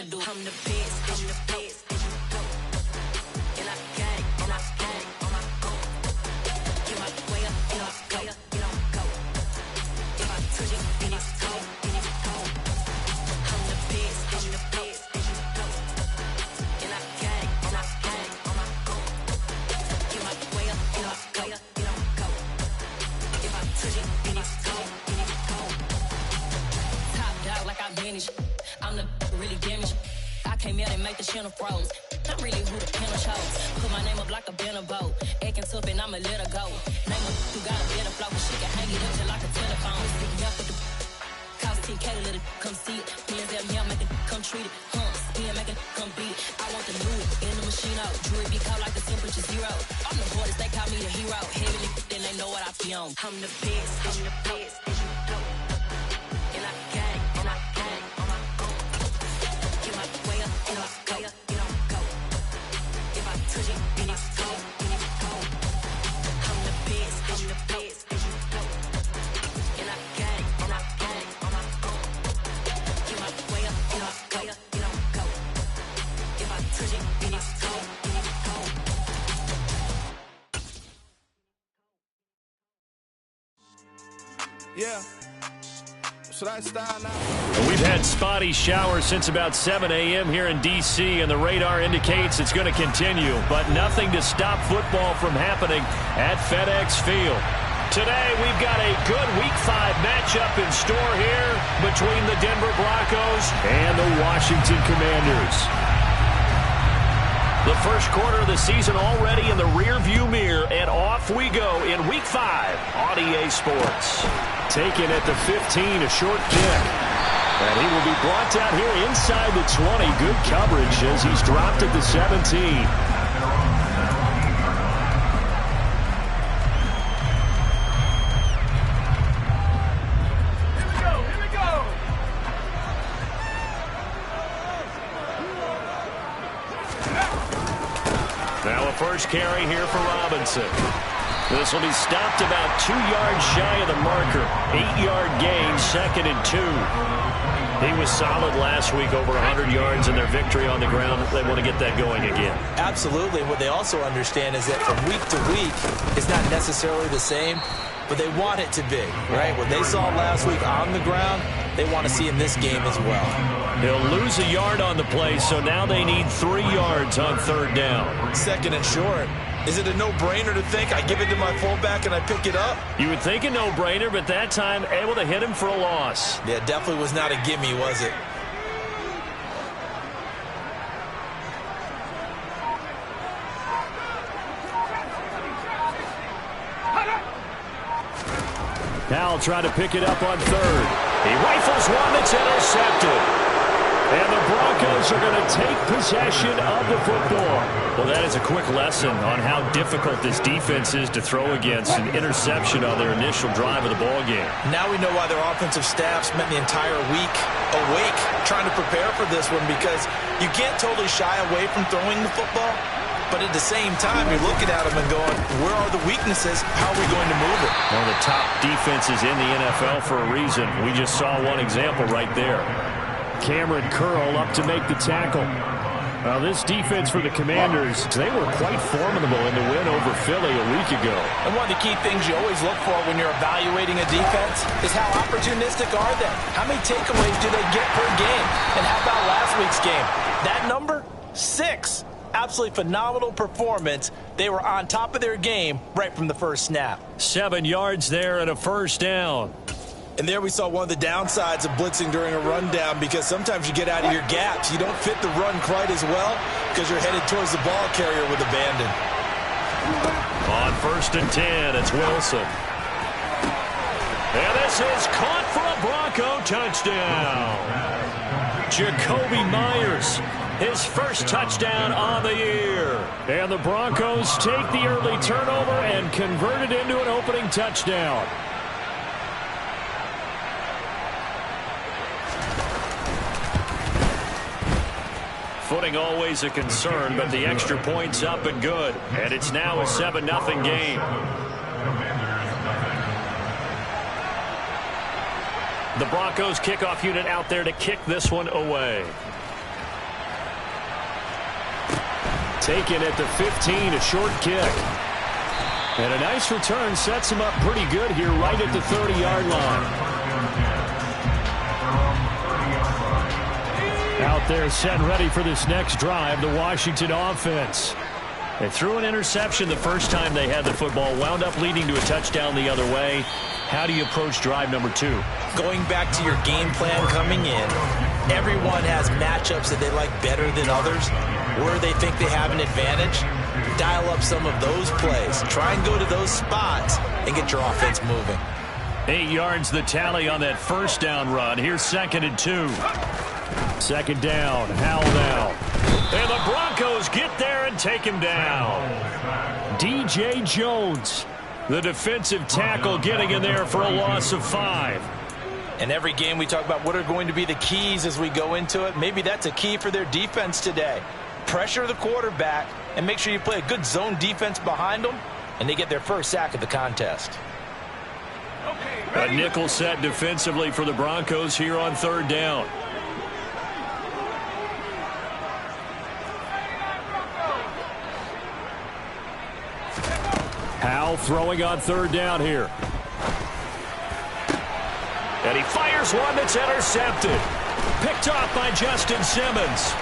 do. I'm the best, I'm the best, and I got it, and I got it on my own. Get my way up, get my way up, get on go. If I touch it, then it's cold, then it's cold. I'm the best, I'm the best, and I got it, and I got it on my own. Get my way up, get my way up, get on go. If I touch it, then it's cold, then it's cold. Top dog like I manage. I'm the really damaged. I came out and make the channel froze. I'm really who the panel chose. Put my name up like a banner boat. Acting tough and I'ma let her go. Name her who got a better flow. She can hang it up just like a telephone. Stick up with the cost 10K to let it come see it. Hands at me, I make it come treat it. Spin, make it come beat it. I want the new in the machine out. Jewelry be cold like the temperature 0. I'm the hardest, they call me the hero. Heavily, then they know what I be on. I'm the best, I'm the best, and I got it, and I got it on my own. Get my way up, get my way up, get on go. If I touch it, then it's cold, then it's cold. I'm the best, I'm the best, and I got it, and I got it on my own. Get my way up, get my way up, get on go. If I touch it, then it's cold, then it's cold. Yeah. Should I start now? We've had spotty showers since about 7 a.m. here in D.C., and the radar indicates it's going to continue, but nothing to stop football from happening at FedEx Field. Today, we've got a good Week 5 matchup in store here between the Denver Broncos and the Washington Commanders. The first quarter of the season already in the rearview mirror, and off we go in Week 5 on EA Sports. Taken at the 15, a short kick. And he will be brought down here inside the 20. Good coverage as he's dropped at the 17. Now a first carry here for Robinson. This will be stopped about 2 yards shy of the marker. 8-yard gain, 2nd and 2. He was solid last week, over 100 yards in their victory on the ground. They want to get that going again. Absolutely. What they also understand is that from week to week, it's not necessarily the same, but they want it to be, right? What they saw last week on the ground, they want to see in this game as well. They'll lose a yard on the play, so now they need 3 yards on 3rd down. 2nd and short. Is it a no-brainer to think I give it to my fullback and I pick it up? You would think a no-brainer, but that time able to hit him for a loss. Yeah, definitely was not a gimme, was it? Now I'll try to pick it up on 3rd. He rifles one that's intercepted. And the Broncos are going to take possession of the football. Well, that is a quick lesson on how difficult this defense is to throw against. An interception on their initial drive of the ball game. Now we know why their offensive staff spent the entire week awake trying to prepare for this one, because you can't totally shy away from throwing the football. But at the same time, you're looking at them and going, where are the weaknesses? How are we going to move it? One of the top defenses in the NFL for a reason. We just saw one example right there. Cameron Curl up to make the tackle. Now this defense for the Commanders, they were quite formidable in the win over Philly a week ago. And one of the key things you always look for when you're evaluating a defense is how opportunistic are they? How many takeaways do they get per game? And how about last week's game? That number? 6. Absolutely phenomenal performance. They were on top of their game right from the first snap. 7 yards there and a first down. And there we saw one of the downsides of blitzing during a rundown, because sometimes you get out of your gaps. You don't fit the run quite as well because you're headed towards the ball carrier with abandon. On 1st and 10, it's Wilson. And this is caught for a Bronco touchdown. Jacoby Myers, his first touchdown on the year. And the Broncos take the early turnover and convert it into an opening touchdown. Footing always a concern, but the extra point's up and good. And it's now a 7-0 game. The Broncos kickoff unit out there to kick this one away. Taken at the 15, a short kick. And a nice return sets him up pretty good here right at the 30-yard line. Out there set and ready for this next drive, the Washington offense. They threw an interception the first time they had the football, wound up leading to a touchdown the other way. How do you approach drive number 2? Going back to your game plan coming in, everyone has matchups that they like better than others, where they think they have an advantage. Dial up some of those plays. Try and go to those spots and get your offense moving. 8 yards the tally on that first down run. Here's 2nd and 2. 2nd down, Howell now. And the Broncos get there and take him down. DJ Jones, the defensive tackle, getting in there for a loss of 5. And every game we talk about what are going to be the keys as we go into it. Maybe that's a key for their defense today. Pressure the quarterback and make sure you play a good zone defense behind them, and they get their first sack of the contest. A nickel set defensively for the Broncos here on 3rd down. Howell throwing on 3rd down here. And he fires one that's intercepted. Picked off by Justin Simmons.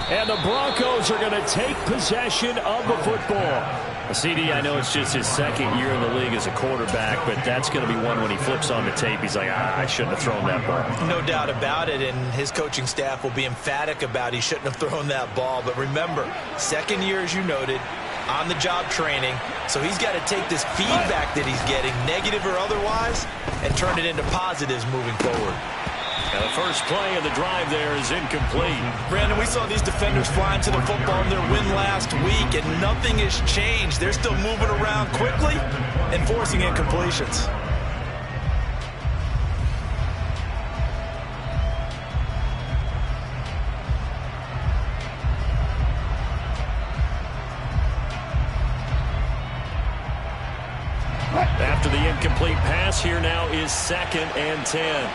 And the Broncos are going to take possession of the football. CD, I know it's just his 2nd year in the league as a quarterback, but that's going to be one when he flips on the tape. He's like, I shouldn't have thrown that ball. No doubt about it, and his coaching staff will be emphatic about he shouldn't have thrown that ball. But remember, 2nd year, as you noted, on-the-job training, so he's got to take this feedback that he's getting, negative or otherwise, and turn it into positives moving forward. And the first play of the drive there is incomplete. Brandon, we saw these defenders flying to the football in their win last week, and nothing has changed. They're still moving around quickly and forcing incompletions. After the incomplete pass, here now is 2nd and 10.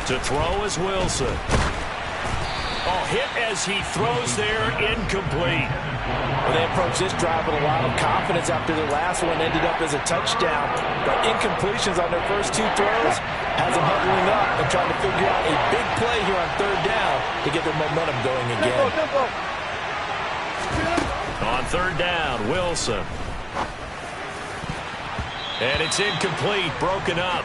To throw is Wilson. Oh, hit as he throws there, incomplete. Well, they approached this drive with a lot of confidence after their last one ended up as a touchdown. But incompletions on their first 2 throws has them huddling up and trying to figure out a big play here on 3rd down to get their momentum going again. On 3rd down, Wilson. And it's incomplete, broken up.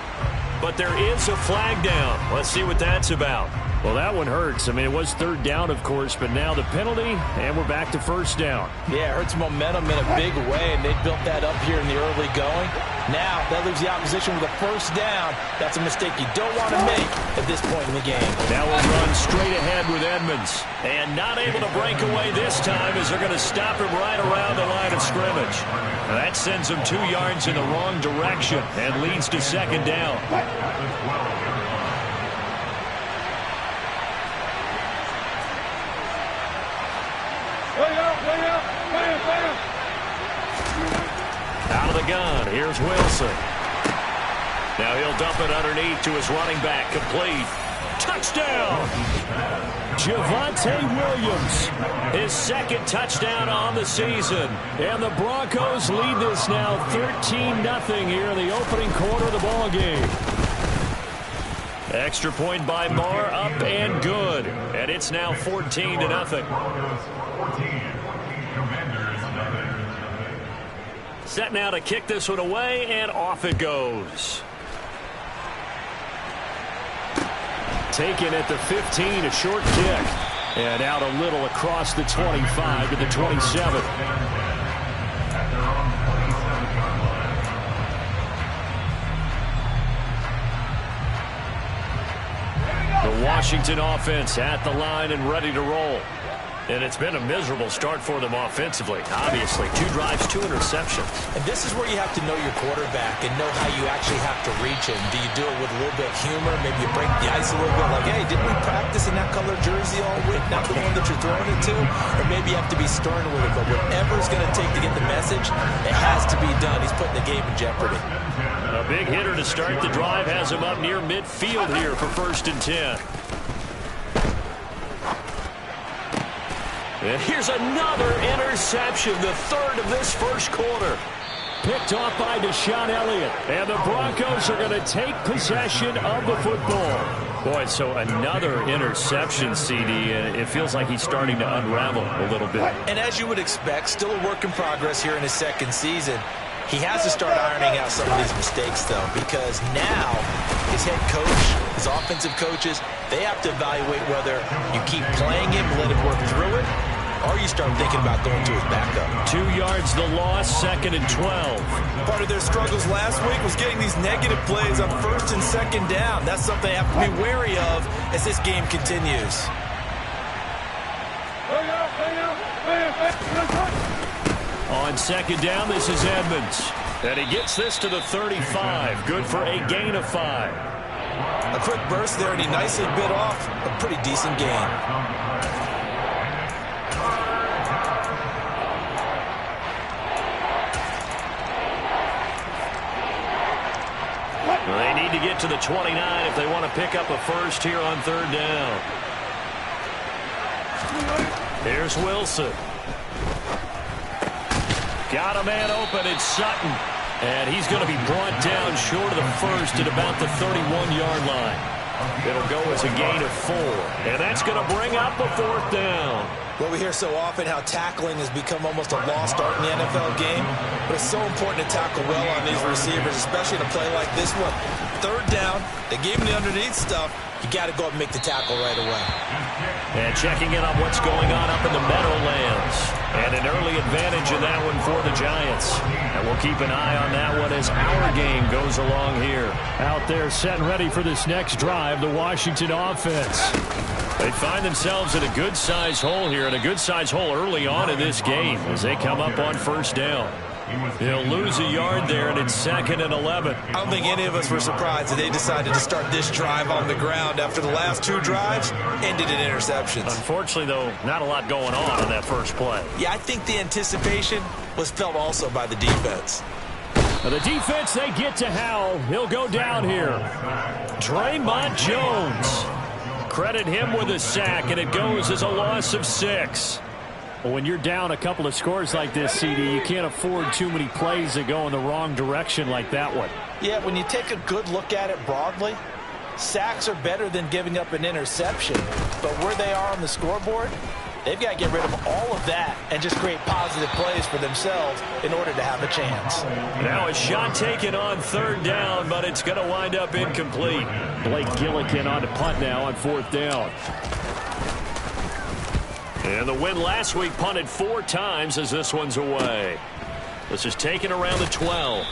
But there is a flag down. Let's see what that's about. Well, that one hurts. I mean, it was 3rd down, of course, but now the penalty, and we're back to 1st down. Yeah, it hurts momentum in a big way, and they built that up here in the early going. Now, that leaves the opposition with a 1st down. That's a mistake you don't want to make at this point in the game. Now we'll run straight ahead with Edmonds. And not able to break away this time as they're going to stop him right around the line of scrimmage. Now that sends him 2 yards in the wrong direction and leads to 2nd down. Out of the gun, here's Wilson. Now he'll dump it underneath to his running back, complete. Touchdown! Javonte Williams, his 2nd touchdown on the season. And the Broncos lead this now 13-0 here in the opening quarter of the ball game. Extra point by Marr, up and good. And it's now 14-0. Set now to kick this one away, and off it goes. Taken at the 15, a short kick. And out a little across the 25 to the 27. The Washington offense at the line and ready to roll. And it's been a miserable start for them offensively. Obviously, 2 drives, 2 interceptions. And this is where you have to know your quarterback and know how you actually have to reach him. Do you do it with a little bit of humor? Maybe you break the ice a little bit like, hey, didn't we practice in that color jersey all week? Not the one that you're throwing it to? Or maybe you have to be stern with it. But whatever it's going to take to get the message, it has to be done. He's putting the game in jeopardy. A big hitter to start the drive has him up near midfield here for 1st and 10. And here's another interception, the third of this first quarter. Picked off by Deshaun Elliott. And the Broncos are going to take possession of the football. Boy, so another interception, CD, and it feels like he's starting to unravel a little bit. And as you would expect, still a work in progress here in his second season. He has to start ironing out some of these mistakes, though, because now his head coach, his offensive coaches, they have to evaluate whether you keep playing him, let him work through it, or you start thinking about going to his backup. 2 yards the loss, 2nd and 12. Part of their struggles last week was getting these negative plays on 1st and 2nd down. That's something they have to be wary of as this game continues. On 2nd down, this is Edmonds. And he gets this to the 35. Good for a gain of 5. A quick burst there, and he nicely bit off a pretty decent gain. They need to get to the 29 if they want to pick up a first here on 3rd down. Here's Wilson. Got a man open. It's Sutton. And he's going to be brought down short of the first at about the 31-yard line. It'll go as a gain of 4. And that's going to bring up a 4th down. Well, we hear so often how tackling has become almost a lost art in the NFL game. But it's so important to tackle well on these receivers, especially in a play like this one. 3rd down, they gave him the underneath stuff. You got to go up and make the tackle right away. And checking in on what's going on up in the Meadowlands. And an early advantage in that one for the Giants. And we'll keep an eye on that one as our game goes along here. Out there set and ready for this next drive, the Washington offense. They find themselves in a good-sized hole here, and a good-sized hole early on in this game as they come up on 1st down. They'll lose a yard there, and it's 2nd and 11. I don't think any of us were surprised that they decided to start this drive on the ground after the last 2 drives ended in interceptions. Unfortunately, though, not a lot going on that first play. Yeah, I think the anticipation was felt also by the defense. Now the defense, they get to Howell. He'll go down here. Draymond Jones. Credit him with a sack, and it goes as a loss of 6. Well, when you're down a couple of scores like this, CD, you can't afford too many plays that go in the wrong direction like that one. Yeah, when you take a good look at it broadly, sacks are better than giving up an interception. But where they are on the scoreboard, they've got to get rid of all of that and just create positive plays for themselves in order to have a chance. Now a shot taken on 3rd down, but it's going to wind up incomplete. Blake Gillikin on to punt now on 4th down. And the win last week punted 4 times as this one's away. This is taken around the 12.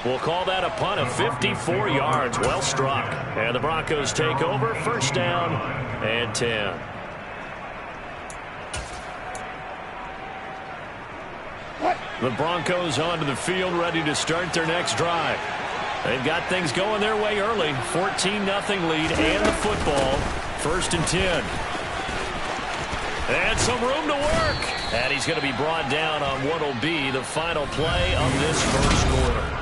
We'll call that a punt of 54 yards. Well struck. And the Broncos take over. 1st down and 10. The Broncos onto the field, ready to start their next drive. They've got things going their way early. 14-0 lead and the football. 1st and 10. And some room to work. And he's going to be brought down on what will be the final play of this first quarter.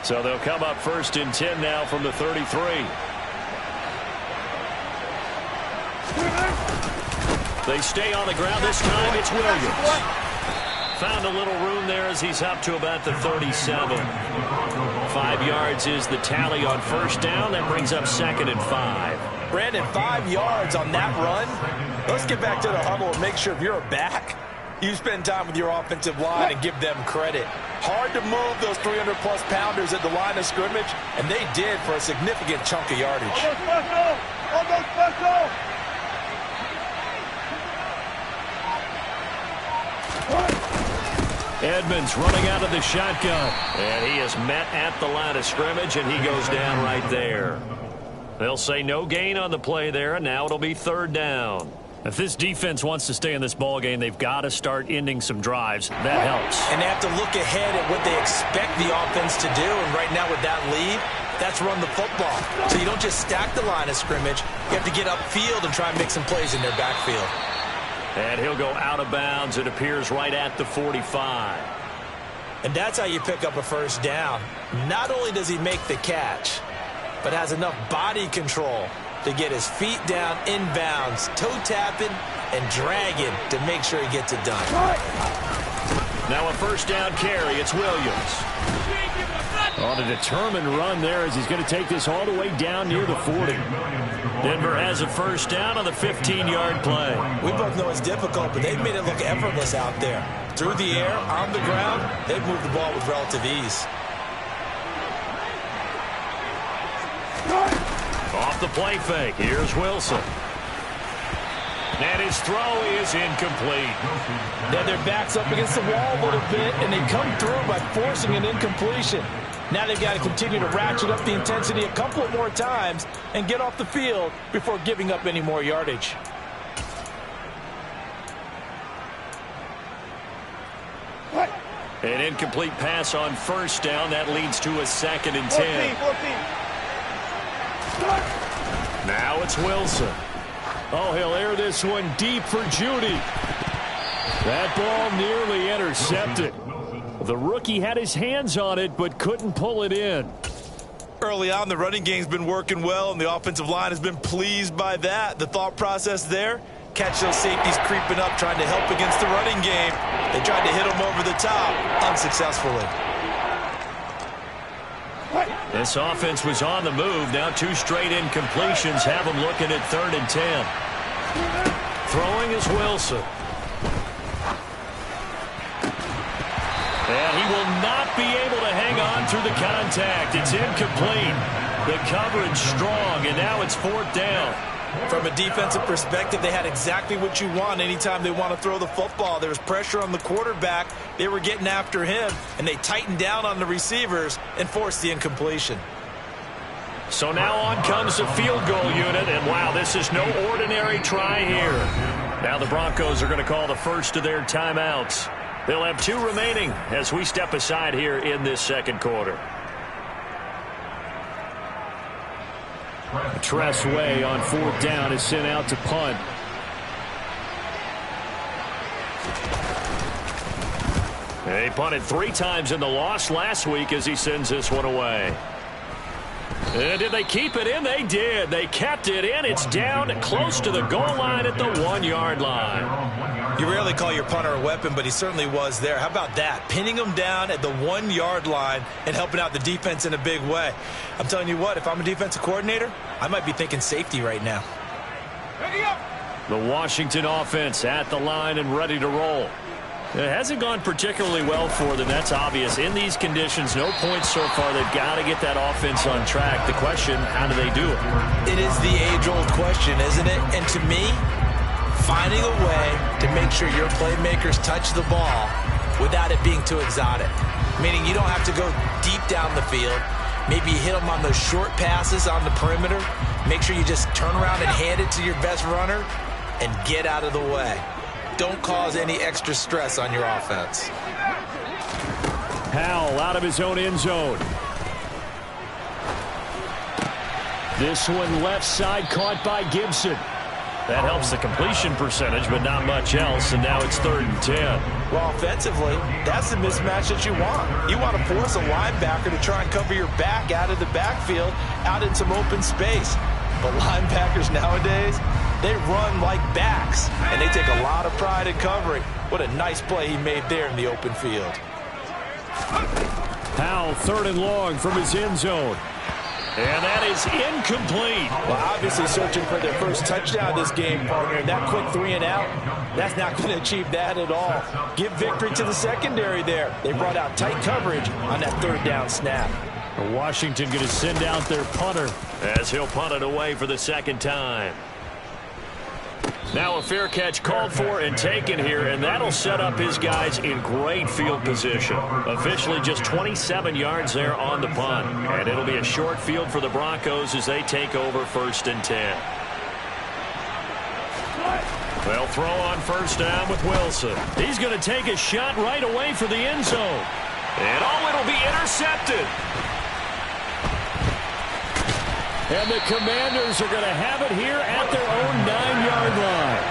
So they'll come up 1st and 10 now from the 33. They stay on the ground. This time it's Williams. Found a little room there as he's up to about the 37. 5 yards is the tally on 1st down. That brings up 2nd and 5. Brandon, 5 yards on that run. Let's get back to the huddle and make sure if you're a back, you spend time with your offensive line and give them credit. Hard to move those 300-plus pounders at the line of scrimmage, and they did for a significant chunk of yardage. Almost special. Edmonds running out of the shotgun. And he is met at the line of scrimmage, and he goes down right there. They'll say no gain on the play there, and now it'll be 3rd down. If this defense wants to stay in this ballgame, they've got to start ending some drives. That helps. And they have to look ahead at what they expect the offense to do. And right now with that lead, that's run the football. So you don't just stack the line of scrimmage. You have to get upfield and try and make some plays in their backfield. And he'll go out of bounds. It appears right at the 45. And that's how you pick up a first down. Not only does he make the catch, but has enough body control to get his feet down inbounds, toe tapping and dragging to make sure he gets it done. Now a first down carry. It's Williams. On a determined run there as he's going to take this all the way down near the 40. Denver has a first down on the 15-yard play. We both know it's difficult, but they've made it look effortless out there. Through the air, on the ground, they've moved the ball with relative ease. Off the play fake. Here's Wilson. And his throw is incomplete. Now their back's up against the wall a little bit, and they come through by forcing an incompletion. Now they've got to continue to ratchet up the intensity a couple of more times and get off the field before giving up any more yardage. An incomplete pass on first down. That leads to a 2nd and 10. 14. Now it's Wilson. Oh, he'll air this one deep for Judy. That ball nearly intercepted. The rookie had his hands on it but couldn't pull it in. Early on, the running game's been working well, and the offensive line has been pleased by that. The thought process there, catch those safeties creeping up, trying to help against the running game. They tried to hit them over the top, unsuccessfully. This offense was on the move. Now 2 straight incompletions have them looking at 3rd and 10. Throwing is Wilson. And he will not be able to hang on through the contact. It's incomplete. The coverage strong, and now it's 4th down. From a defensive perspective, they had exactly what you want anytime they want to throw the football. There was pressure on the quarterback. They were getting after him, and they tightened down on the receivers and forced the incompletion. So now on comes the field goal unit, and wow, this is no ordinary try here. Now the Broncos are going to call the first of their timeouts. They'll have 2 remaining as we step aside here in this second quarter. Tress Way on 4th down is sent out to punt. They punted 3 times in the loss last week as he sends this one away. And did they keep it in? They did. They kept it in. It's down close to the goal line at the 1-yard line. You rarely call your punter a weapon, but he certainly was there. How about that? Pinning him down at the 1-yard line and helping out the defense in a big way. I'm telling you what, if I'm a defensive coordinator, I might be thinking safety right now. The Washington offense at the line and ready to roll. It hasn't gone particularly well for them. That's obvious. In these conditions, no points so far. They've got to get that offense on track. The question, how do they do it? It is the age-old question, isn't it? And to me, finding a way to make sure your playmakers touch the ball without it being too exotic. Meaning you don't have to go deep down the field. Maybe you hit them on those short passes on the perimeter. Make sure you just turn around and hand it to your best runner and get out of the way. Don't cause any extra stress on your offense. Howell out of his own end zone. This one left side caught by Gibson. That helps the completion percentage, but not much else, and now it's 3rd and 10. Well, offensively, that's the mismatch that you want. You want to force a linebacker to try and cover your back out of the backfield, out in some open space. But linebackers nowadays, they run like backs, and they take a lot of pride in covering. What a nice play he made there in the open field. Howell 3rd and long from his end zone. And that is incomplete. Well, obviously searching for their first touchdown this game, partner. That quick 3 and out, that's not going to achieve that at all. Give victory to the secondary there. They brought out tight coverage on that 3rd down snap. Washington going to send out their punter as he'll punt it away for the 2nd time. Now a fair catch called for and taken here, and that'll set up his guys in great field position. Officially just 27 yards there on the punt, and it'll be a short field for the Broncos as they take over 1st and 10. They'll throw on first down with Wilson. He's going to take a shot right away for the end zone. And it'll be intercepted. And the Commanders are going to have it here at their own 9-yard line.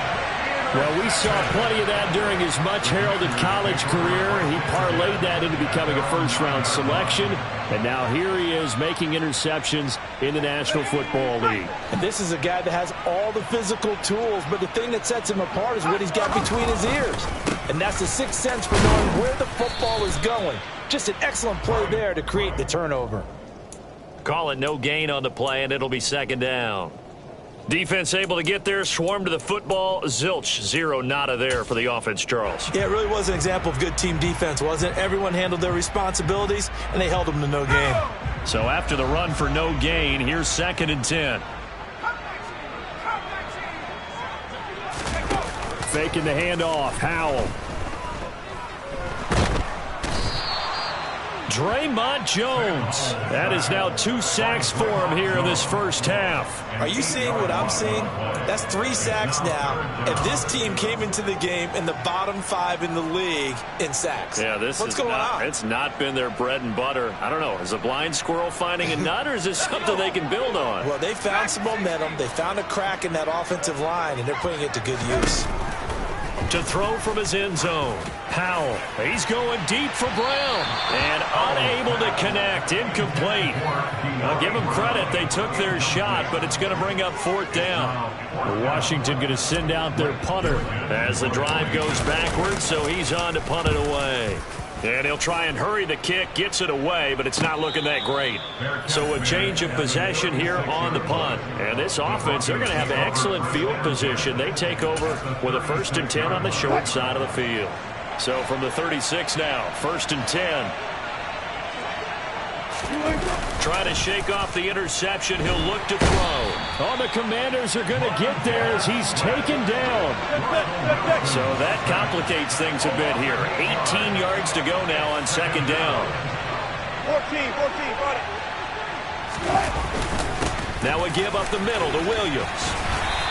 Well, we saw plenty of that during his much-heralded college career. He parlayed that into becoming a first-round selection, and now here he is making interceptions in the National Football League. And this is a guy that has all the physical tools, but the thing that sets him apart is what he's got between his ears. And that's the sixth sense for knowing where the football is going. Just an excellent play there to create the turnover. Call it no gain on the play, and it'll be second down. Defense able to get there, swarm to the football. Zilch, zero, nada there for the offense, Charles. Yeah, it really was an example of good team defense, wasn't it? Everyone handled their responsibilities, and they held them to no gain. So after the run for no gain, here's 2nd and 10. Faking the handoff, Howell. Draymond Jones. That is now 2 sacks for him here in this first half. Are you seeing what I'm seeing? That's 3 sacks now. If this team came into the game in the bottom 5 in the league in sacks. Yeah, what's going on? It's not been their bread and butter. I don't know. Is a blind squirrel finding a nut, or is this something they can build on? Well, they found some momentum. They found a crack in that offensive line, and they're putting it to good use. To throw from his end zone. Howell. He's going deep for Brown. And unable to connect. Incomplete. I'll give them credit. They took their shot, but it's going to bring up 4th down. Washington going to send out their punter as the drive goes backwards, so he's on to punt it away. And he'll try and hurry the kick, gets it away, but it's not looking that great. So a change of possession here on the punt. And this offense, they're going to have excellent field position. They take over with a 1st and 10 on the short side of the field. So from the 36 now, 1st and 10. Trying to shake off the interception. He'll look to throw. Oh, the Commanders are going to get there as he's taken down. So that complicates things a bit here. 18 yards to go now on 2nd down. 14, run it. Now we give up the middle to Williams.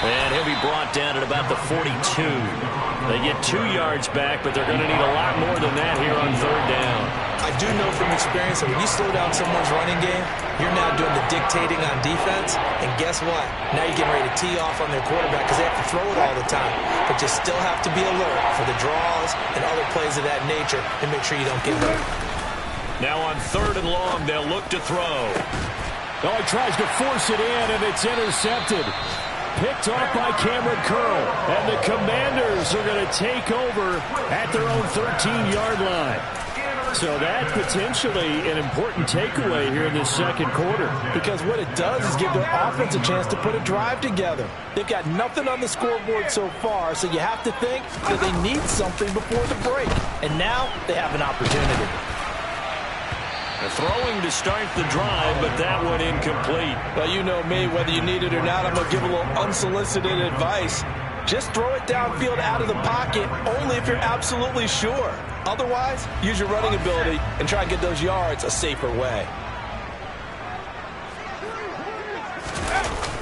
And he'll be brought down at about the 42. They get 2 yards back, but they're going to need a lot more than that here on 3rd down. I do know from experience that when you slow down someone's running game, you're now doing the dictating on defense. And guess what? Now you're getting ready to tee off on their quarterback because they have to throw it all the time. But you still have to be alert for the draws and other plays of that nature and make sure you don't get hurt. Now on 3rd and long, they'll look to throw. Oh, he tries to force it in, and it's intercepted. Picked off by Cameron Curl. And the Commanders are going to take over at their own 13-yard line. So that's potentially an important takeaway here in this 2nd quarter. Because what it does is give their offense a chance to put a drive together. They've got nothing on the scoreboard so far, so you have to think that they need something before the break. And now they have an opportunity. Throwing to start the drive, but that one incomplete. Well, you know me, whether you need it or not, I'm going to give a little unsolicited advice. Just throw it downfield out of the pocket, only if you're absolutely sure. Otherwise, use your running ability and try and get those yards a safer way.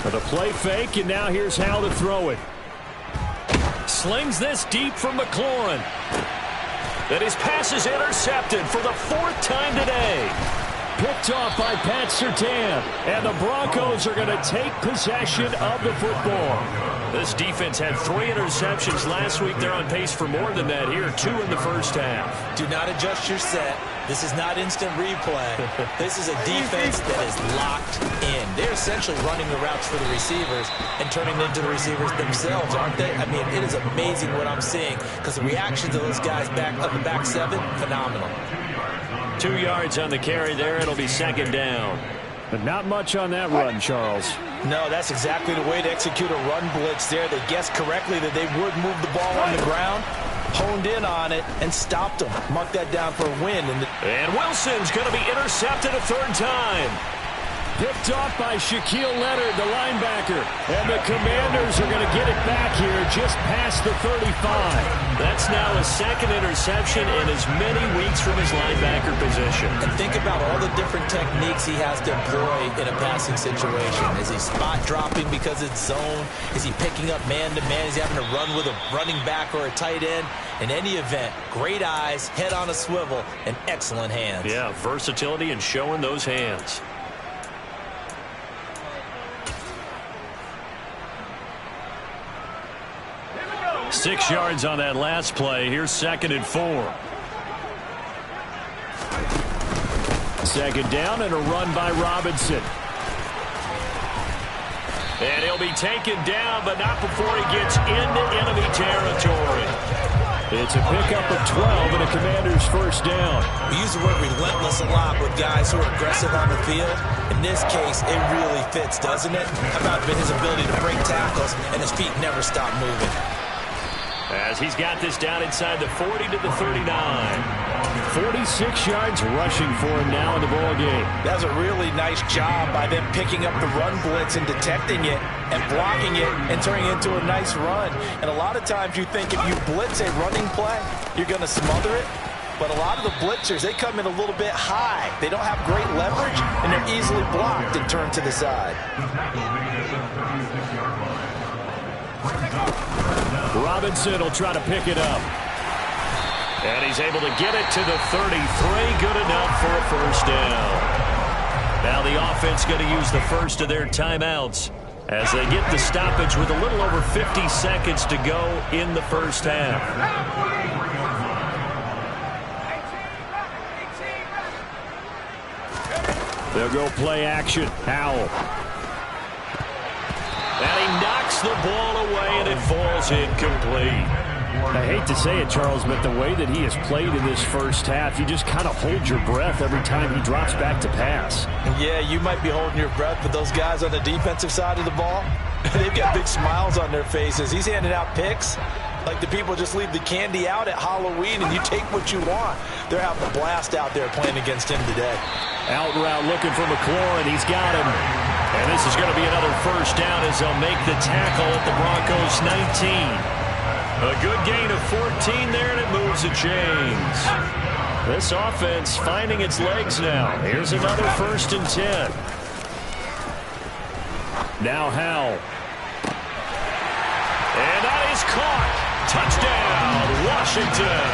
For the play fake, and now here's how to throw it. Slings this deep from McLaurin. And his pass is intercepted for the 4th time today. Picked off by Pat Surtain. And the Broncos are going to take possession of the football. This defense had 3 interceptions last week. They're on pace for more than that here. 2 in the first half. Do not adjust your set. This is not instant replay. This is a defense that is locked in. They're essentially running the routes for the receivers and turning them into the receivers themselves, aren't they? I mean, it is amazing what I'm seeing because the reactions of those guys back on the back 7, phenomenal. 2 yards on the carry there. It'll be 2nd down. But not much on that run, Charles. No, that's exactly the way to execute a run blitz there. They guessed correctly that they would move the ball on the ground, honed in on it, and stopped them. Mark that down for a win. And Wilson's going to be intercepted a 3rd time. Picked off by Shaquille Leonard, the linebacker. And the Commanders are going to get it back here just past the 35. That's now his 2nd interception in as many weeks from his linebacker position. And think about all the different techniques he has to employ in a passing situation. Is he spot dropping because it's zone? Is he picking up man-to-man? Is he having to run with a running back or a tight end? In any event, great eyes, head on a swivel, and excellent hands. Yeah, versatility and showing those hands. 6 yards on that last play. Here's 2nd and 4. Second down and a run by Robinson. And he'll be taken down, but not before he gets into enemy territory. It's a pickup of 12 and a Commander's first down. We use the word relentless a lot with guys who are aggressive on the field. In this case, it really fits, doesn't it? How about his ability to break tackles and his feet never stop moving? As he's got this down inside the 40 to the 39. 46 yards rushing for him now in the ball game. That's a really nice job by them picking up the run blitz and detecting it and blocking it and turning it into a nice run. And a lot of times you think if you blitz a running play, you're going to smother it. But a lot of the blitzers, they come in a little bit high. They don't have great leverage, and they're easily blocked and turned to the side. Robinson will try to pick it up. And he's able to get it to the 33. Good enough for a first down. Now the offense going to use the first of their timeouts as they get the stoppage with a little over 50 seconds to go in the first half. They'll go play action. Howell. And he knocks the ball away, and it falls incomplete. I hate to say it, Charles, but the way that he has played in this first half, you just kind of hold your breath every time he drops back to pass. Yeah, you might be holding your breath, but those guys on the defensive side of the ball, they've got big smiles on their faces. He's handing out picks like the people just leave the candy out at Halloween and you take what you want. They're having a blast out there playing against him today. Out route looking for McLaurin. He's got him. And this is going to be another first down as they'll make the tackle at the Broncos 19. A good gain of 14 there, and it moves the chains. This offense finding its legs now. Here's another 1st and 10. Now Howell. And that is caught. Touchdown, Washington.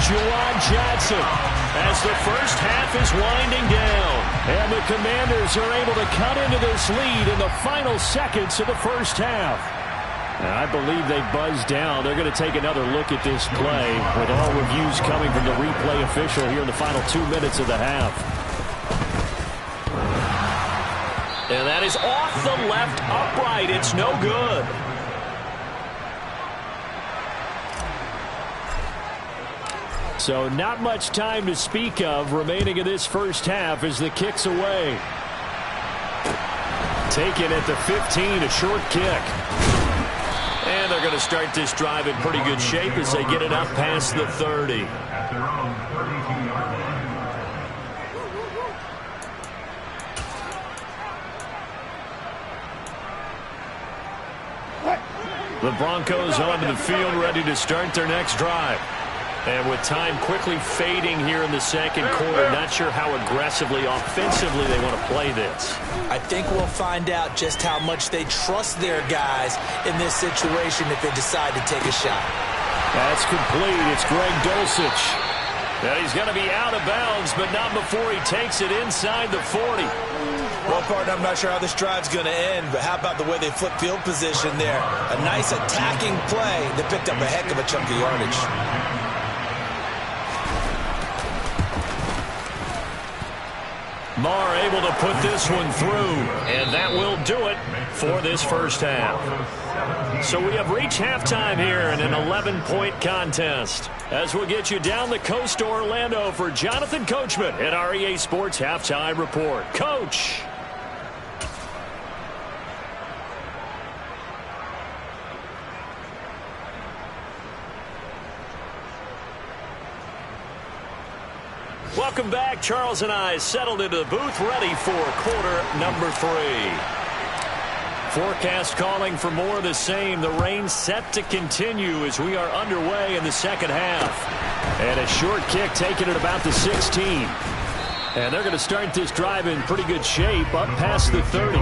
Juwan Johnson as the first half is winding down. And the Commanders are able to cut into this lead in the final seconds of the first half. And I believe they buzzed down. They're going to take another look at this play with all reviews coming from the replay official here in the final 2 minutes of the half. And that is off the left upright. It's no good. So not much time to speak of remaining in this first half as the kick's away. Taken at the 15, a short kick. And they're going to start this drive in pretty good shape as they get it up past the 30. The Broncos onto the field ready to start their next drive. And with time quickly fading here in the second quarter, not sure how aggressively, offensively they want to play this. I think we'll find out just how much they trust their guys in this situation if they decide to take a shot. That's complete. It's Greg Dulcich. And he's going to be out of bounds, but not before he takes it inside the 40. Well, partner, I'm not sure how this drive's going to end, but how about the way they flip field position there? A nice attacking play that picked up a heck of a chunk of yardage. Marr able to put this one through, and that will do it for this first half. So we have reached halftime here in an 11-point contest. As we'll get you down the coast to Orlando for Jonathan Coachman at our EA Sports Halftime Report. Coach. Welcome back. Charles and I settled into the booth ready for quarter number 3. Forecast calling for more of the same. The rain set to continue as we are underway in the second half. And a short kick taken at about the 16. And they're going to start this drive in pretty good shape up past the 30.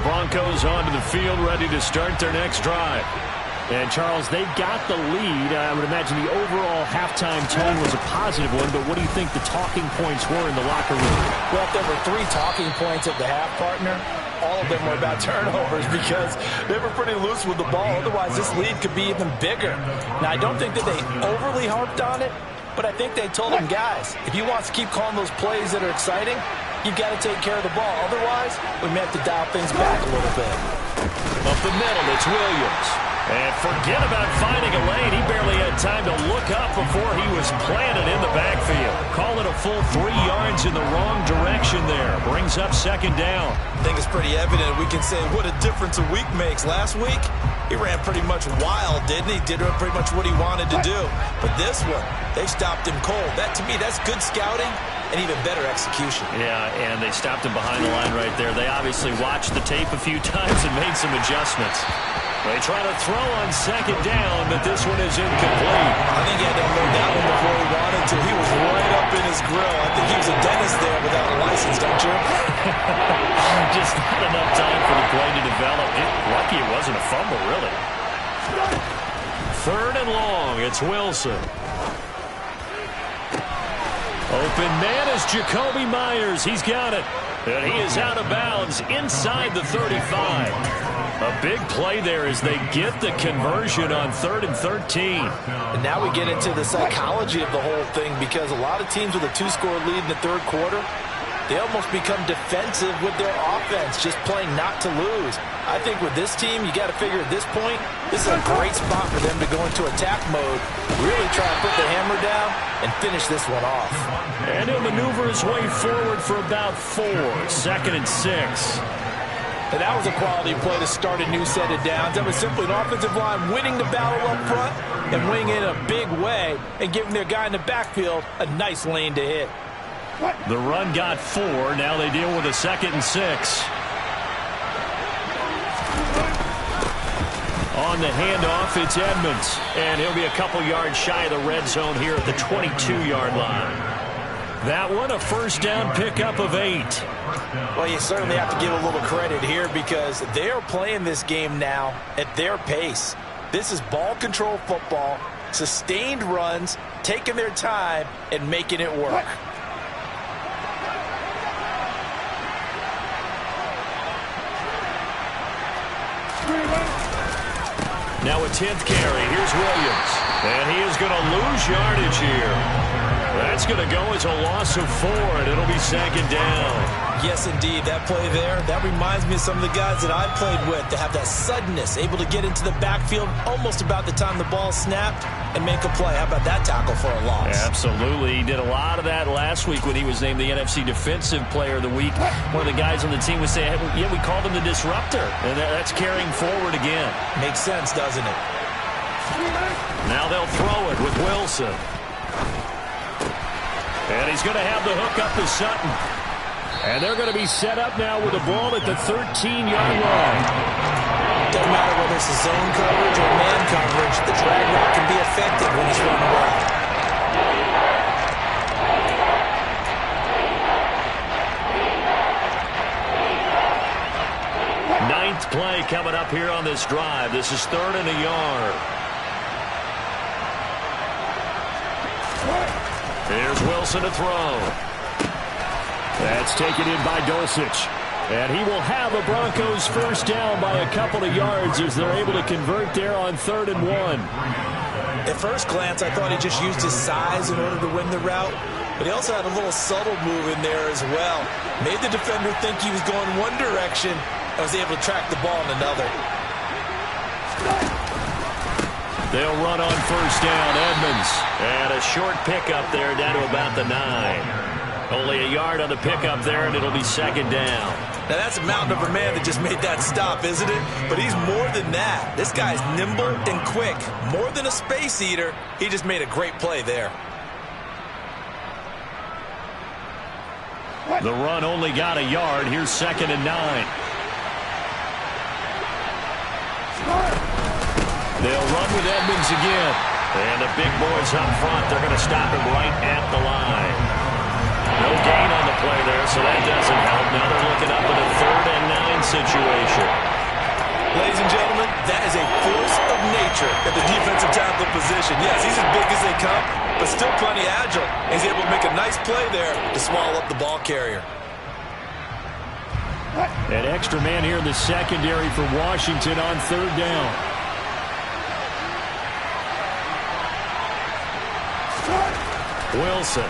Broncos onto the field, ready to start their next drive. And, Charles, they've got the lead. I would imagine the overall halftime tone was a positive one, but what do you think the talking points were in the locker room? Well, if there were 3 talking points at the half, partner, all of them were about turnovers because they were pretty loose with the ball. Otherwise, this lead could be even bigger. Now, I don't think that they overly harped on it, but I think they told them, guys, if you want to keep calling those plays that are exciting, you've got to take care of the ball. Otherwise, we may have to dial things back a little bit. Up the middle, it's Williams. And forget about finding a lane. He barely had time to look up before he was planted in the backfield. Call it a full 3 yards in the wrong direction there. Brings up second down. I think it's pretty evident. We can say what a difference a week makes. Last week, he ran pretty much wild, didn't he? Did pretty much what he wanted to do. But this one, they stopped him cold. That, to me, that's good scouting and even better execution. Yeah, and they stopped him behind the line right there. They obviously watched the tape a few times and made some adjustments. They try to throw on second down, but this one is incomplete. I think he had to unload that one before he wanted to. He was right up in his grill. I think he was a dentist there without a license, don't you? Just not enough time for the play to develop. Lucky it wasn't a fumble, really. 3rd and long. It's Wilson. Open man is Jacoby Myers. He's got it. And he is out of bounds inside the 35. A big play there as they get the conversion on 3rd and 13. And now we get into the psychology of the whole thing because a lot of teams with a 2-score lead in the 3rd quarter, they almost become defensive with their offense, just playing not to lose. I think with this team, you got to figure at this point, this is a great spot for them to go into attack mode, really try to put the hammer down and finish this one off. And he'll maneuver his way forward for about 4. 2nd and 6. And that was a quality play to start a new set of downs. That was simply an offensive line winning the battle up front and winning it in a big way and giving their guy in the backfield a nice lane to hit. The run got 4. Now they deal with a 2nd and 6. On the handoff, it's Edmonds. And he'll be a couple yards shy of the red zone here at the 22-yard line. That one, a first down pickup of 8. Well, you certainly have to give a little credit here because they are playing this game now at their pace. This is ball control football, sustained runs, taking their time, and making it work. Now a 10th carry. Here's Williams. And he is going to lose yardage here. That's going to go as a loss of 4, and it'll be second down. Yes, indeed. That play there, that reminds me of some of the guys that I played with to have that suddenness, able to get into the backfield almost about the time the ball snapped and make a play. How about that tackle for a loss? Absolutely. He did a lot of that last week when he was named the NFC Defensive Player of the Week. One of the guys on the team was saying, hey, yeah, we called him the disruptor, and that's carrying forward again. Makes sense, doesn't it? Now they'll throw it with Wilson. And he's going to have the hook up to Sutton. And they're going to be set up now with the ball at the 13-yard line. Doesn't matter whether it's a zone coverage or man coverage, the drag route can be effective when it's run well. Ninth play coming up here on this drive. This is 3rd and a yard. Here's Wilson to throw. That's taken in by Dulcich. And he will have a Broncos first down by a couple of yards as they're able to convert there on 3rd and 1. At first glance, I thought he just used his size in order to win the route, but he also had a little subtle move in there as well. Made the defender think he was going one direction and was able to track the ball in another. They'll run on first down, Edmonds. And a short pickup there down to about the 9. Only a yard on the pickup there, and it'll be second down. Now, that's a mountain of a man that just made that stop, isn't it? But he's more than that. This guy's nimble and quick. More than a space eater, he just made a great play there. The run only got a yard. Here's 2nd and 9. They'll run with Edmonds again. And the big boys up front, they're going to stop him right at the line. No gain on the play there, so that doesn't help. Now they're looking up at a 3rd and 9 situation. Ladies and gentlemen, that is a force of nature at the defensive tackle position. Yes, he's as big as they come, but still plenty agile. He's able to make a nice play there to swallow up the ball carrier. An extra man here in the secondary for Washington on third down. Wilson.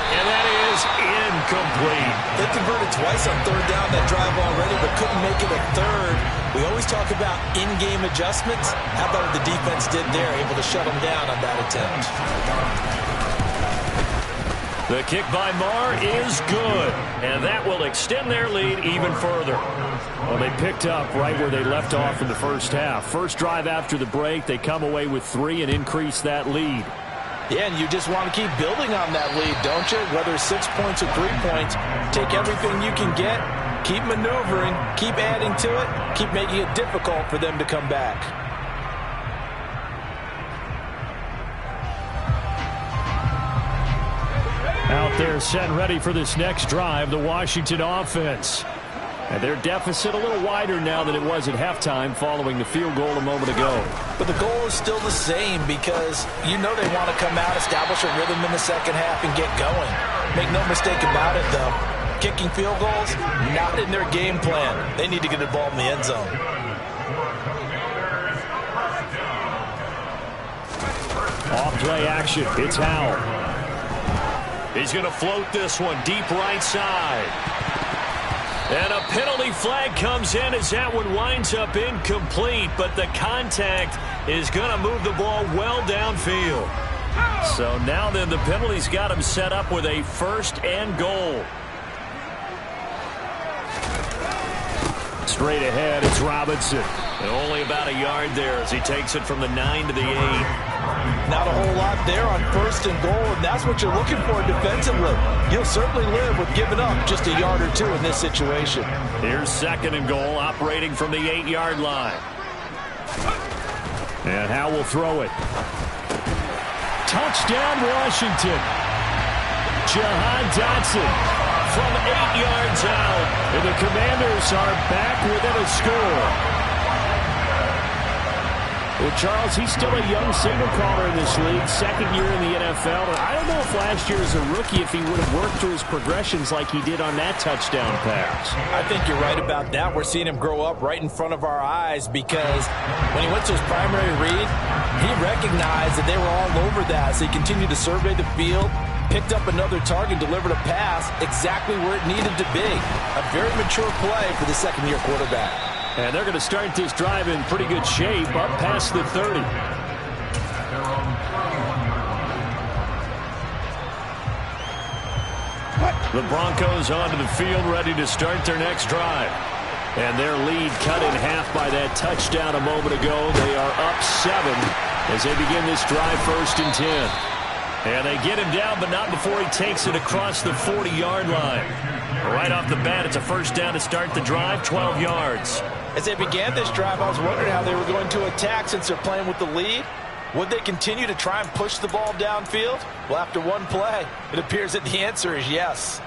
And that is incomplete. They converted twice on third down that drive already, but couldn't make it a third. We always talk about in-game adjustments. How about what the defense did there, able to shut them down on that attempt. The kick by Marr is good, and that will extend their lead even further. Well, they picked up right where they left off in the first half. First drive after the break, they come away with 3 and increase that lead. Yeah, and you just want to keep building on that lead, don't you? Whether it's 6 points or 3 points, take everything you can get, keep maneuvering, keep adding to it, keep making it difficult for them to come back. Out there set and ready for this next drive, the Washington offense. And their deficit a little wider now than it was at halftime following the field goal a moment ago. But the goal is still the same because you know they want to come out, establish a rhythm in the second half, and get going. Make no mistake about it, though. Kicking field goals, not in their game plan. They need to get the ball in the end zone. Off play action. It's Howell. He's going to float this one deep right side. And a penalty flag comes in as that one winds up incomplete, but the contact is going to move the ball well downfield. So now then the penalty's got him set up with a 1st and goal. Straight ahead, it's Robinson. And only about a yard there as he takes it from the 9 to the 8. Not a whole lot there on 1st and goal, and that's what you're looking for defensively. You'll certainly live with giving up just a yard or 2 in this situation. Here's 2nd and goal, operating from the 8-yard line. And Howell will throw it. Touchdown, Washington. Jahan Dotson from 8 yards out. And the Commanders are back within a score. Well, Charles, he's still a young signal caller in this league, 2nd year in the NFL. And I don't know if last year as a rookie, if he would have worked through his progressions like he did on that touchdown pass. I think you're right about that. We're seeing him grow up right in front of our eyes because when he went to his primary read, he recognized that they were all over that. So he continued to survey the field, picked up another target, delivered a pass exactly where it needed to be. A very mature play for the 2nd-year quarterback. And they're going to start this drive in pretty good shape, up past the 30. The Broncos onto the field, ready to start their next drive. And their lead cut in half by that touchdown a moment ago. They are up 7 as they begin this drive 1st and 10. And they get him down, but not before he takes it across the 40-yard line. Right off the bat, it's a 1st down to start the drive, 12 yards. As they began this drive, I was wondering how they were going to attack since they're playing with the lead. Would they continue to try and push the ball downfield? Well, after one play, it appears that the answer is yes.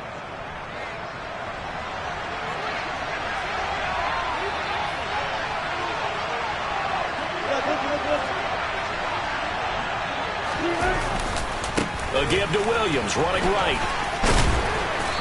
A give to Williams, running right.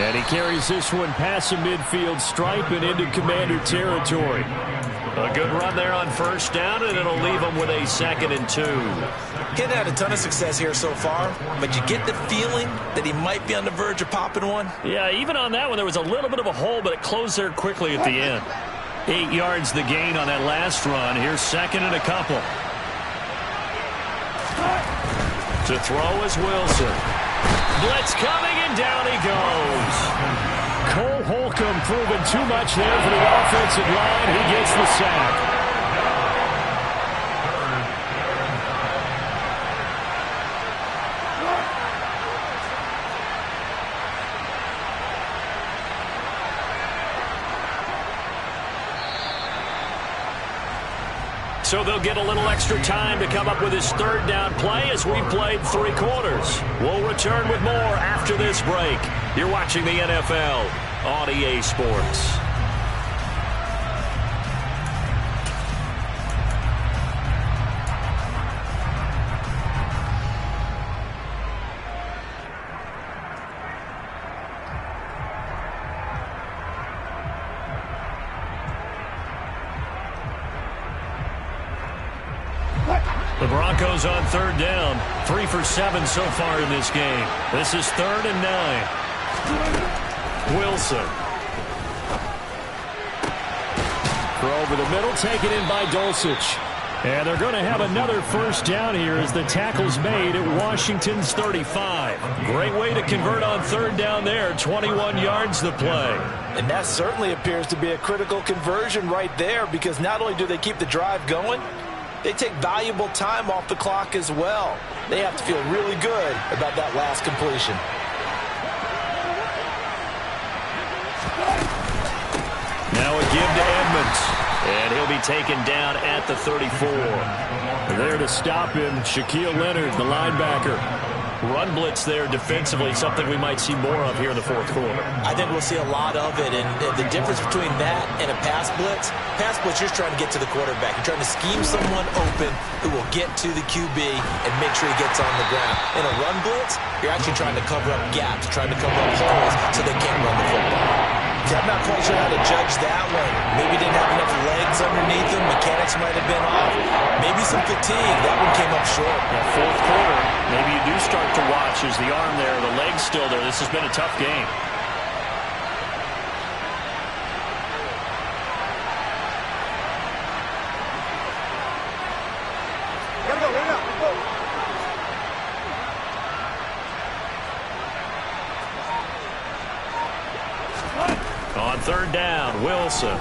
And he carries this one past the midfield stripe and into Commander territory. A good run there on 1st down, and it'll leave him with a 2nd and 2. He hadn't had a ton of success here so far, but you get the feeling that he might be on the verge of popping one. Yeah, even on that one, there was a little bit of a hole, but it closed there quickly at the end. 8 yards the gain on that last run. Here's 2nd and a couple. To throw is Wilson. Blitz coming, and down he goes. Cole Holcomb proving too much there for the offensive line. He gets the sack. So they'll get a little extra time to come up with his 3rd down play as we've played 3 quarters. We'll return with more after this break. You're watching the NFL on EA Sports. The Broncos on third down. 3 for 7 so far in this game. This is 3rd and 9. Wilson. Throw over the middle, taken in by Dulcich. And they're going to have another first down here as the tackle's made at Washington's 35. Great way to convert on third down there. 21 yards the play. And that certainly appears to be a critical conversion right there, because not only do they keep the drive going, they take valuable time off the clock as well. They have to feel really good about that last completion. Now a give to Edmonds. And he'll be taken down at the 34. There to stop him, Shaquille Leonard, the linebacker. Run blitz there defensively, something we might see more of here in the fourth quarter. I think we'll see a lot of it, and the difference between that and a pass blitz, you're just trying to get to the quarterback. You're trying to scheme someone open who will get to the QB and make sure he gets on the ground. In a run blitz, you're actually trying to cover up gaps, trying to cover up holes so they can't run the football. I'm not quite sure how to judge that one. Maybe didn't have enough legs underneath him. Mechanics might have been off. Maybe some fatigue. That one came up short. Yeah, fourth quarter, maybe you do start to watch as the arm there, the leg's still there. This has been a tough game. On third down, Wilson.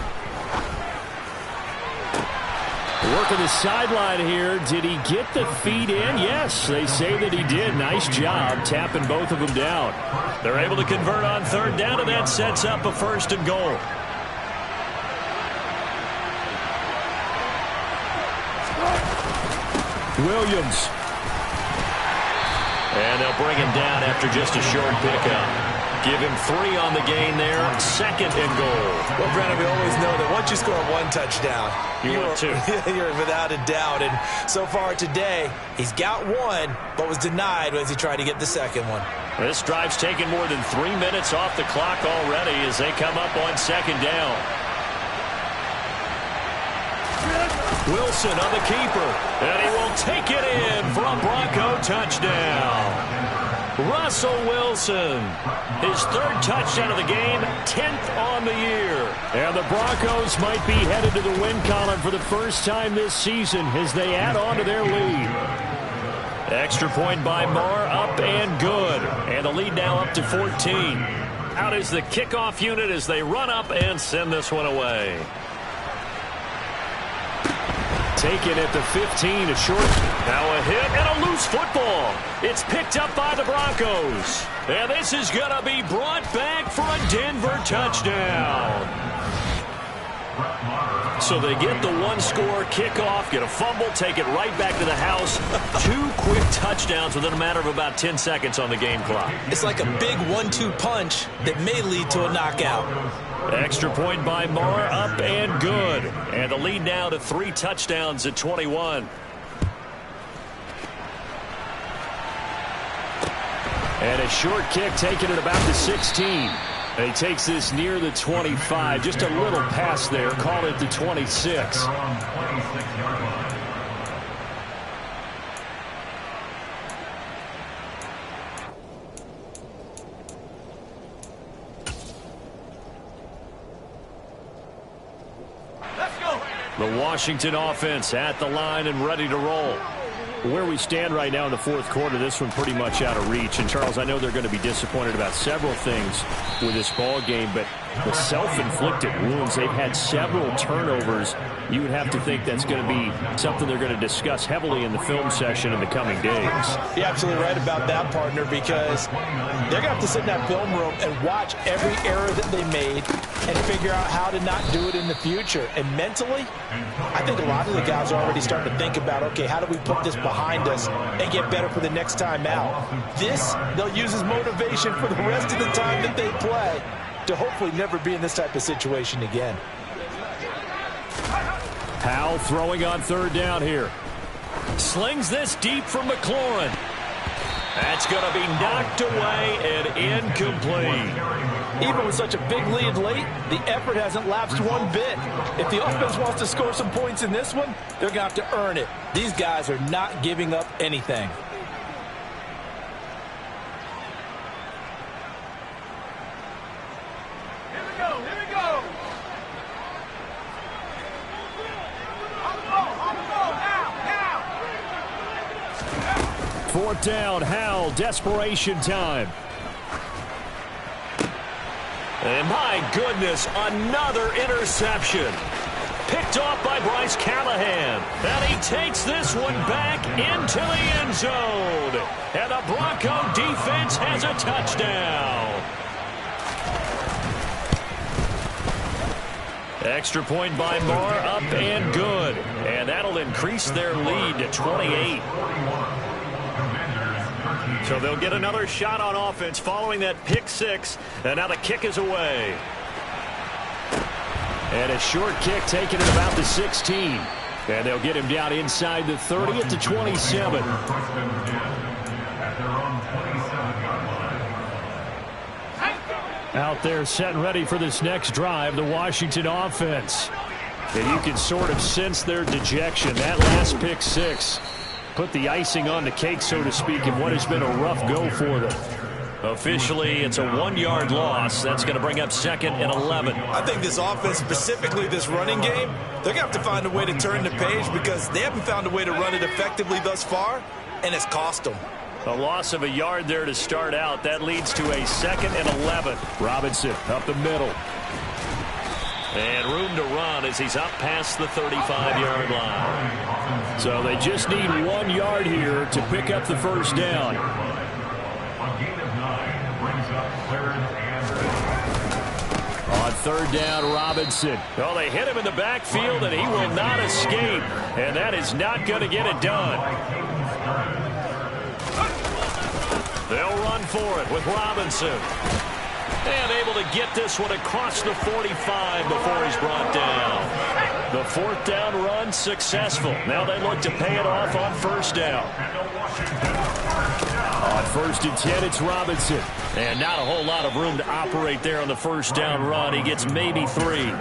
Working the sideline here. Did he get the feet in? Yes, they say that he did. Nice job tapping both of them down. They're able to convert on third down, and that sets up a 1st and goal. Williams. And they'll bring him down after just a short pickup. Give him 3 on the gain there. 2nd and goal. Well, Brandon, we always know that once you score one touchdown, you want 2. You're without a doubt. And so far today, he's got 1, but was denied as he tried to get the 2nd one. This drive's taken more than 3 minutes off the clock already as they come up on 2nd down. Wilson on the keeper, and he will take it in for a Bronco touchdown. Russell Wilson, his 3rd touchdown of the game, 10th on the year. And the Broncos might be headed to the win column for the first time this season as they add on to their lead. Extra point by Marr, up and good. And the lead now up to 14. Out is the kickoff unit as they run up and send this one away. Taken at the 15, a short. Now a hit and a loose football. It's picked up by the Broncos. And this is going to be brought back for a Denver touchdown. So they get the 1-score kickoff, get a fumble, take it right back to the house. 2 quick touchdowns within a matter of about 10 seconds on the game clock. It's like a big 1-2 punch that may lead to a knockout. Extra point by Marr, up and good. And the lead now to 3 touchdowns at 21. And a short kick taken at about the 16. And he takes this near the 25. Just a little pass there. Call it the 26. The Washington offense at the line and ready to roll. Where we stand right now in the fourth quarter, this one pretty much out of reach. And, Charles, I know they're going to be disappointed about several things with this ball game, but the self-inflicted wounds, they've had several turnovers. You would have to think that's going to be something they're going to discuss heavily in the film session in the coming days. You're absolutely right about that, partner, because they're going to have to sit in that film room and watch every error that they made and figure out how to not do it in the future. And mentally, I think a lot of the guys are already starting to think about, okay, how do we put this behind us and get better for the next time out? This, they'll use as motivation for the rest of the time that they play to hopefully never be in this type of situation again. Howell throwing on third down here. Slings this deep from McLaurin. That's going to be knocked away and incomplete. Even with such a big lead late, the effort hasn't lapsed one bit. If the offense wants to score some points in this one, they're going to have to earn it. These guys are not giving up anything. Fourth down, Howell, desperation time. And my goodness, another interception. Picked off by Bryce Callahan. And he takes this one back into the end zone. And the Bronco defense has a touchdown. Extra point by Moore, up and good. And that'll increase their lead to 28. So they'll get another shot on offense following that pick six. And now the kick is away. And a short kick taken at about the 16. And they'll get him down inside the 30 at the 27. Out there set and ready for this next drive, the Washington offense. And you can sort of sense their dejection. That last pick six put the icing on the cake, so to speak, in what has been a rough go for them. Officially, it's a 1-yard loss. That's going to bring up 2nd and 11. I think this offense, specifically this running game, they're going to have to find a way to turn the page because they haven't found a way to run it effectively thus far, and it's cost them. A loss of a yard there to start out. That leads to a 2nd and 11. Robinson up the middle. And room to run as he's up past the 35-yard line. So they just need 1 yard here to pick up the first down. On third down, Robinson. Well, they hit him in the backfield, and he will not escape. And that is not going to get it done. They'll run for it with Robinson. And able to get this one across the 45 before he's brought down. The fourth down run successful. Now they look to pay it off on first down. On 1st and 10, it's Robinson. And not a whole lot of room to operate there on the first down run. He gets maybe 3.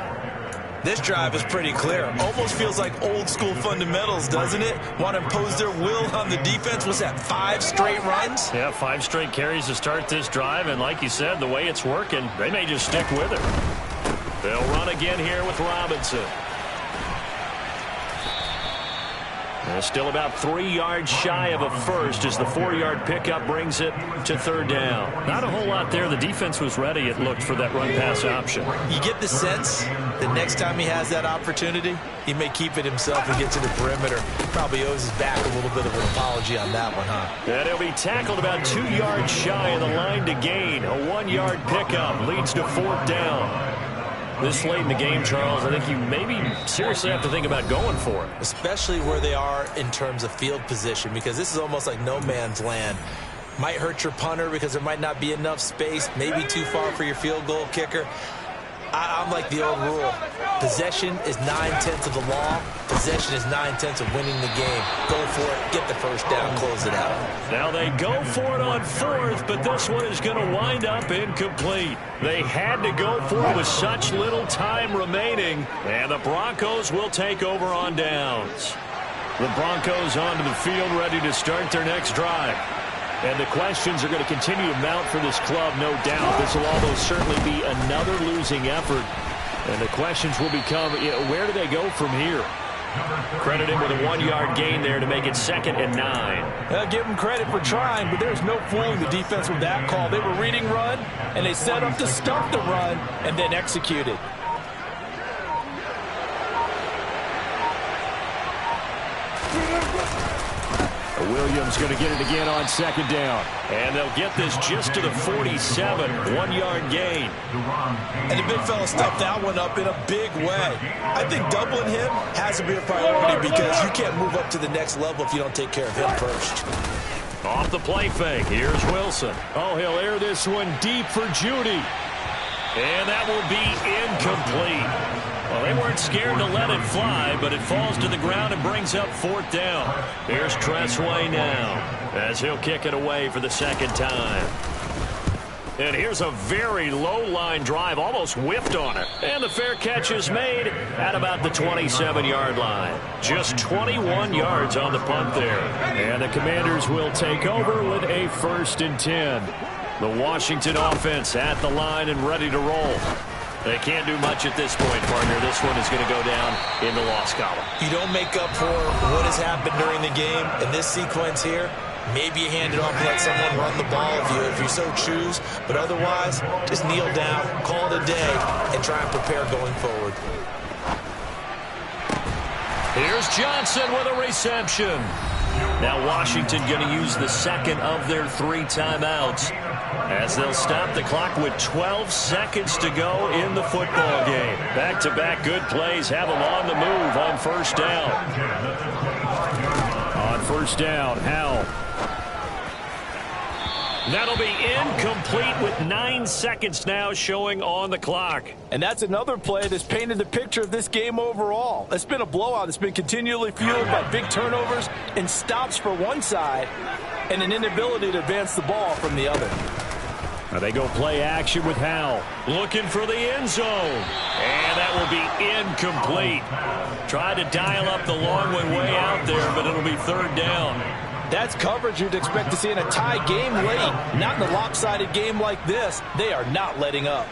This drive is pretty clear. Almost feels like old school fundamentals, doesn't it? Want to impose their will on the defense. Was that 5 straight runs? Yeah, 5 straight carries to start this drive. And like you said, the way it's working, they may just stick with it. They'll run again here with Robinson. And still about 3 yards shy of a first as the 4-yard pickup brings it to third down. Not a whole lot there. The defense was ready, it looked, for that run-pass option. You get the sense that next time he has that opportunity, he may keep it himself and get to the perimeter. Probably owes his back a little bit of an apology on that one, huh? And he'll be tackled about 2 yards shy of the line to gain. A 1-yard pickup leads to 4th down. This late in the game, Charles, I think you maybe seriously have to think about going for it. Especially where they are in terms of field position, because this is almost like no man's land. Might hurt your punter because there might not be enough space, maybe too far for your field goal kicker. I'm like the old rule. Possession is 9/10 of the law. Possession is 9/10 of winning the game. Go for it, get the first down, close it out. Now they go for it on 4th, but this one is going to wind up incomplete. They had to go for it with such little time remaining, and the Broncos will take over on downs. The Broncos onto the field, ready to start their next drive. And the questions are going to continue to mount for this club, no doubt. This will almost certainly be another losing effort. And the questions will become, where do they go from here? Credit him with a 1-yard gain there to make it 2nd and 9. Give him credit for trying, but there's no fooling the defense with that call. They were reading run, and they set up to stop the run and then executed. Williams going to get it again on 2nd down. And they'll get this just to the 47, 1-yard gain. And the big fella stuffed that one up in a big way. I think doubling him has to be a priority because you can't move up to the next level if you don't take care of him first. Off the play fake, here's Wilson. Oh, he'll air this one deep for Judy. And that will be incomplete. Well, they weren't scared to let it fly, but it falls to the ground and brings up 4th down. Here's Tressway now as he'll kick it away for the second time. And here's a very low-line drive, almost whiffed on it. And the fair catch is made at about the 27-yard line. Just 21 yards on the punt there. And the Commanders will take over with a 1st and 10. The Washington offense at the line and ready to roll. They can't do much at this point, partner. This one is going to go down in the loss column. You don't make up for what has happened during the game in this sequence here. Maybe you hand it off and let someone run the ball if you so choose. But otherwise, just kneel down, call it a day, and try and prepare going forward. Here's Johnson with a reception. Now Washington going to use the second of their 3 timeouts as they'll stop the clock with 12 seconds to go in the football game. Back-to-back good plays have them on the move on 1st down. On 1st down, Howell. That'll be incomplete with 9 seconds now showing on the clock. And that's another play that's painted the picture of this game overall. It's been a blowout. It's been continually fueled by big turnovers and stops for one side and an inability to advance the ball from the other. Now they go play action with Howell. Looking for the end zone. And that will be incomplete. Tried to dial up the long one way out there, but it'll be 3rd down. That's coverage you'd expect to see in a tie game late. Not in a lopsided game like this. They are not letting up.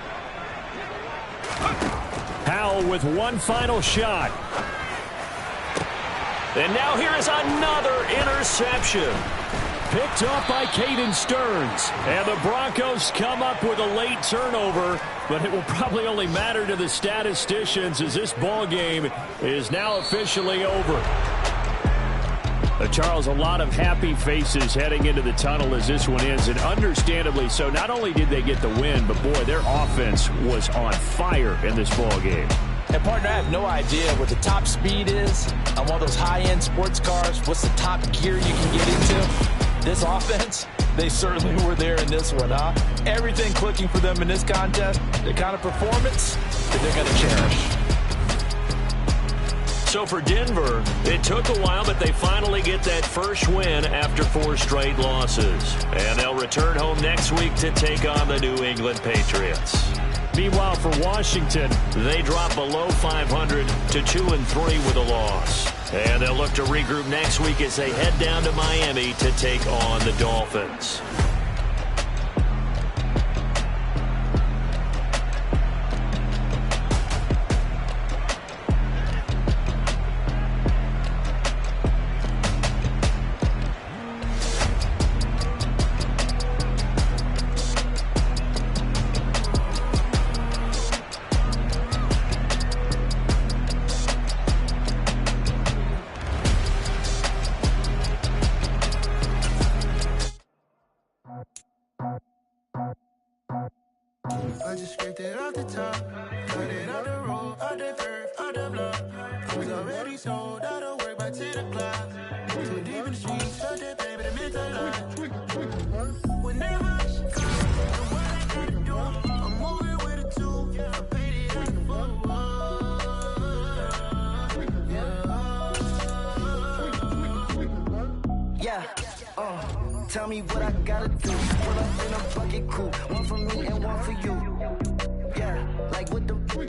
Howell with one final shot. And now here is another interception. Picked up by Caden Stearns. And the Broncos come up with a late turnover, but it will probably only matter to the statisticians as this ball game is now officially over. Charles, a lot of happy faces heading into the tunnel as this one ends, and understandably so. Not only did they get the win, but, boy, their offense was on fire in this ball game. And, partner, I have no idea what the top speed is on one of those high-end sports cars. What's the top gear you can get into? This offense, they certainly were there in this one, huh? Everything clicking for them in this contest, the kind of performance that they're going to cherish. So for Denver, it took a while, but they finally get that first win after 4 straight losses. And they'll return home next week to take on the New England Patriots. Meanwhile, for Washington, they drop below 500 to 2-3 with a loss. And they'll look to regroup next week as they head down to Miami to take on the Dolphins. I just scraped it off the top, cut it out the road, out the curve, out the block. I was already sold out of work by 10 o'clock. Too deep in the streets, felt that baby, the mental lie. Whenever she comes, what I gotta do, I'm moving with a two. I paid it at the tell me what I gotta do. Pull up in a bucket coupe, one for me and one for you. Yeah, like with the roof.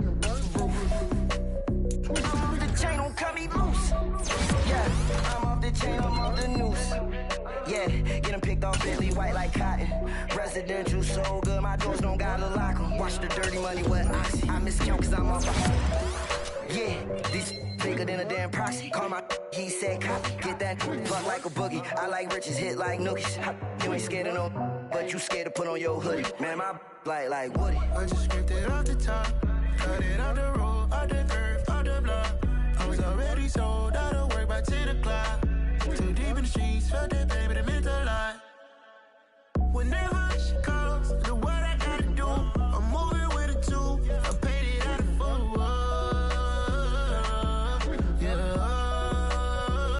The chain don't cut me loose. Yeah, I'm off the chain, I'm off the noose. Yeah, get them picked off Bentley white like cotton. Residential so good, my doors don't gotta lock them. Watch the dirty money with oxy. I miscount cause I'm off a... Yeah, these bigger than a damn proxy. Call my he said copy. Get that fuck like a boogie. I like riches, hit like nookies. You ain't scared of no, but you scared to put on your hoodie. Man, my like Woody. I just scraped it off the top, cut it out the road, out the curve, out the block. I was already sold out.